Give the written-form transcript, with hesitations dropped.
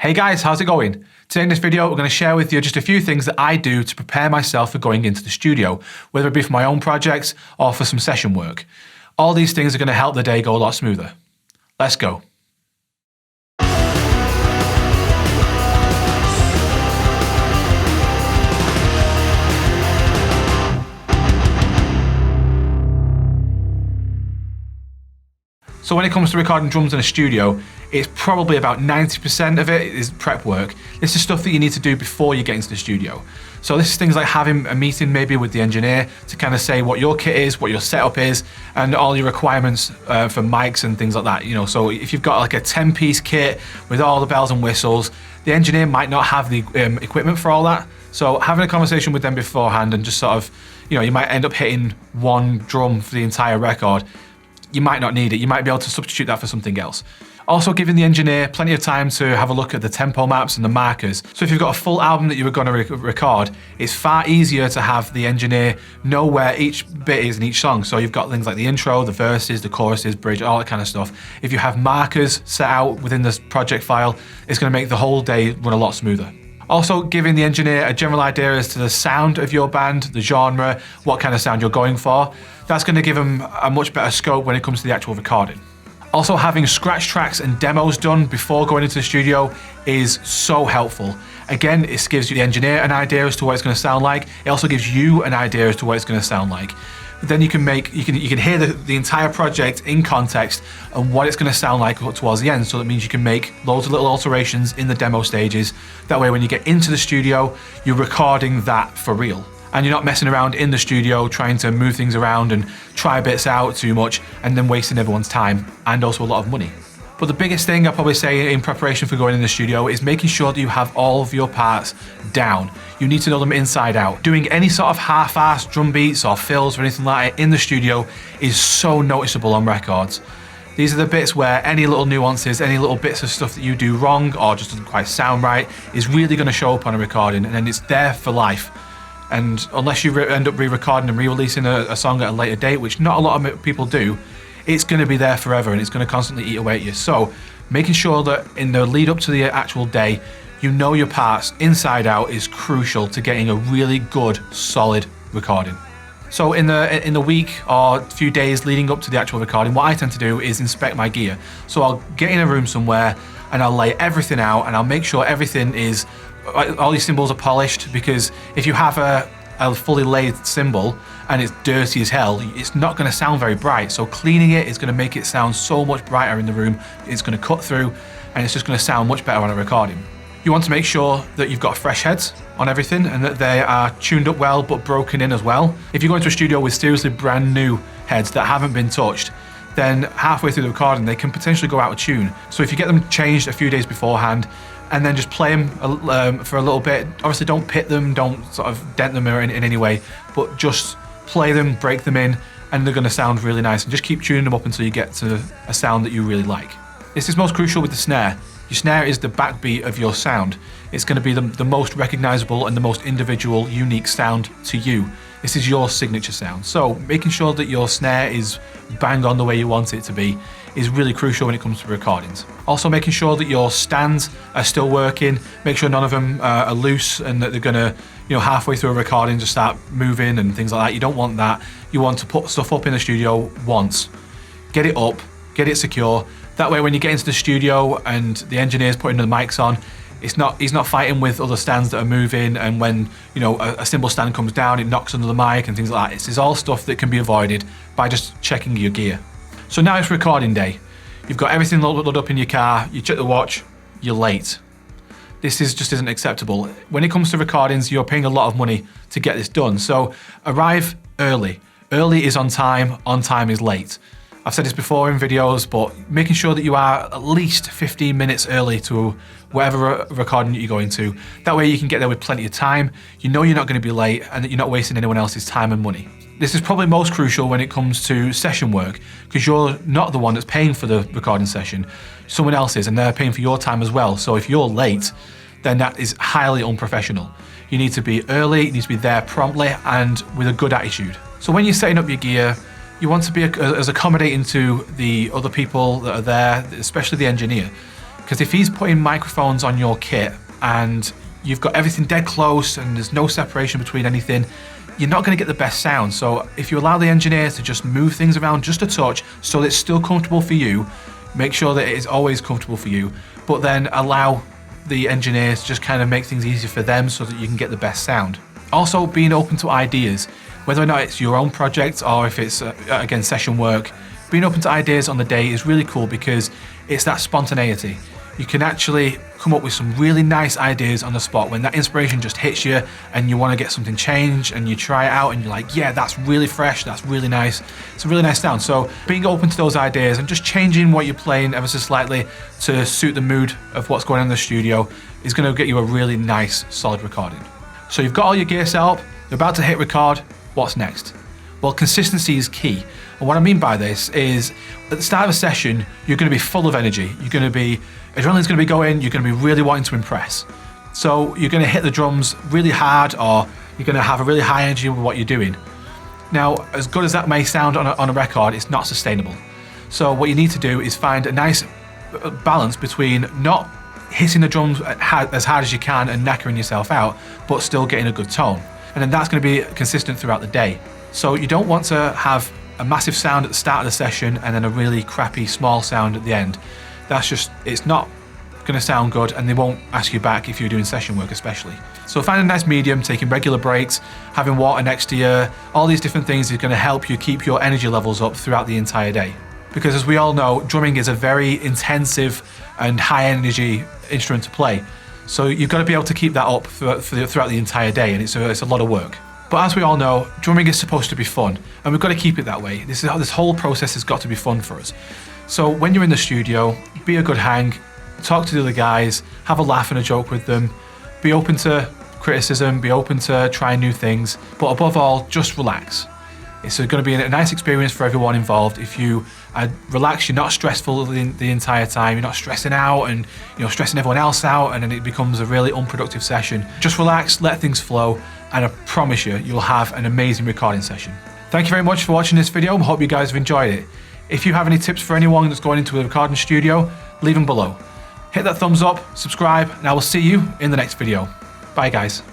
Hey guys, how's it going? Today in this video, we're going to share with you just a few things that I do to prepare myself for going into the studio, whether it be for my own projects or for some session work. All these things are going to help the day go a lot smoother. Let's go. So when it comes to recording drums in a studio, it's probably about 90% of it is prep work. This is stuff that you need to do before you get into the studio. So this is things like having a meeting maybe with the engineer to kind of say what your kit is, what your setup is, and all your requirements for mics and things like that. You know, so if you've got like a 10-piece kit with all the bells and whistles, the engineer might not have the equipment for all that. So having a conversation with them beforehand and just sort of, you know, you might end up hitting one drum for the entire record. You might not need it. You might be able to substitute that for something else. Also giving the engineer plenty of time to have a look at the tempo maps and the markers. So if you've got a full album that you were going to record, it's far easier to have the engineer know where each bit is in each song. So you've got things like the intro, the verses, the choruses, bridge, all that kind of stuff. If you have markers set out within this project file, it's going to make the whole day run a lot smoother. Also giving the engineer a general idea as to the sound of your band, the genre, what kind of sound you're going for. That's going to give them a much better scope when it comes to the actual recording. Also having scratch tracks and demos done before going into the studio is so helpful. Again, it gives you the engineer an idea as to what it's going to sound like. It also gives you an idea as to what it's going to sound like. But then you can hear the entire project in context and what it's going to sound like towards the end. So that means you can make loads of little alterations in the demo stages. That way when you get into the studio, you're recording that for real. And you're not messing around in the studio trying to move things around and try bits out too much and then wasting everyone's time and also a lot of money. But the biggest thing I'll probably say in preparation for going in the studio is making sure that you have all of your parts down. You need to know them inside out. Doing any sort of half-assed drum beats or fills or anything like that in the studio is so noticeable on records. These are the bits where any little nuances, any little bits of stuff that you do wrong or just doesn't quite sound right is really going to show up on a recording, and then it's there for life. And unless you end up re-recording and re-releasing a song at a later date, which not a lot of people do, it's going to be there forever and it's going to constantly eat away at you. So making sure that in the lead up to the actual day, you know your parts inside out is crucial to getting a really good, solid recording. So in the week or a few days leading up to the actual recording, what I tend to do is inspect my gear. So I'll get in a room somewhere and I'll lay everything out and I'll make sure everything is, all these cymbals are polished, because if you have a fully laid cymbal and it's dirty as hell, it's not going to sound very bright. So cleaning it is going to make it sound so much brighter in the room. It's going to cut through and it's just going to sound much better on a recording. You want to make sure that you've got fresh heads on everything and that they are tuned up well but broken in as well. If you go into a studio with seriously brand new heads that haven't been touched, then halfway through the recording they can potentially go out of tune. So if you get them changed a few days beforehand and then just play them for a little bit, obviously don't pit them, don't sort of dent them in any way, but just play them, break them in, and they're going to sound really nice, and just keep tuning them up until you get to a sound that you really like. This is most crucial with the snare. Your snare is the backbeat of your sound. It's going to be the most recognizable and the most individual, unique sound to you. This is your signature sound. So making sure that your snare is bang on the way you want it to be is really crucial when it comes to recordings. Also making sure that your stands are still working, make sure none of them are loose and that they're gonna, halfway through a recording just start moving and things like that. You don't want that. You want to put stuff up in the studio once. Get it up, get it secure. That way when you get into the studio and the engineer's putting the mics on, he's not fighting with other stands that are moving, and when a cymbal stand comes down, it knocks under the mic and things like that. This is all stuff that can be avoided by just checking your gear. So now it's recording day. You've got everything loaded up in your car, you check the watch, you're late. This just isn't acceptable. When it comes to recordings, you're paying a lot of money to get this done. So arrive early. Early is on time is late. I've said this before in videos, but making sure that you are at least 15 minutes early to whatever recording you're going to. That way you can get there with plenty of time. You know you're not going to be late and that you're not wasting anyone else's time and money. This is probably most crucial when it comes to session work, because you're not the one that's paying for the recording session. Someone else is, and they're paying for your time as well. So if you're late, then that is highly unprofessional. You need to be early, you need to be there promptly and with a good attitude. So when you're setting up your gear, you want to be as accommodating to the other people that are there, especially the engineer. Because if he's putting microphones on your kit and you've got everything dead close and there's no separation between anything, you're not going to get the best sound. So if you allow the engineer to just move things around just a touch so that it's still comfortable for you, make sure that it is always comfortable for you, but then allow the engineers to just kind of make things easier for them so that you can get the best sound. Also, being open to ideas, whether or not it's your own project or if it's, again, session work, being open to ideas on the day is really cool because it's that spontaneity. You can actually come up with some really nice ideas on the spot when that inspiration just hits you and you want to get something changed and you try it out and you're like, yeah, that's really fresh, that's really nice. It's a really nice sound. So being open to those ideas and just changing what you're playing ever so slightly to suit the mood of what's going on in the studio is going to get you a really nice, solid recording. So you've got all your gear set up, you're about to hit record, what's next? Well, consistency is key. And what I mean by this is at the start of a session, you're going to be full of energy. Adrenaline's going to be going, you're going to be really wanting to impress. So you're going to hit the drums really hard or you're going to have a really high energy with what you're doing. Now, as good as that may sound on a record, it's not sustainable. So what you need to do is find a nice balance between not hitting the drums as hard as you can and knackering yourself out, but still getting a good tone. And then that's going to be consistent throughout the day. So you don't want to have a massive sound at the start of the session and then a really crappy small sound at the end. It's not going to sound good and they won't ask you back if you're doing session work especially. So find a nice medium, taking regular breaks, having water next to you, all these different things is going to help you keep your energy levels up throughout the entire day. Because as we all know, drumming is a very intensive and high energy instrument to play. So you've got to be able to keep that up throughout the entire day, and it's a lot of work. But as we all know, drumming is supposed to be fun, and we've got to keep it that way. This whole process has got to be fun for us. So when you're in the studio, be a good hang, talk to the other guys, have a laugh and a joke with them, be open to criticism, be open to trying new things, but above all, just relax. It's going to be a nice experience for everyone involved. If you relax, you're not stressful the entire time, you're not stressing out and stressing everyone else out, and then it becomes a really unproductive session. Just relax, let things flow, and I promise you'll have an amazing recording session. Thank you very much for watching this video. I hope you guys have enjoyed it. If you have any tips for anyone that's going into a recording studio, leave them below. Hit that thumbs up, subscribe, and I will see you in the next video. Bye guys.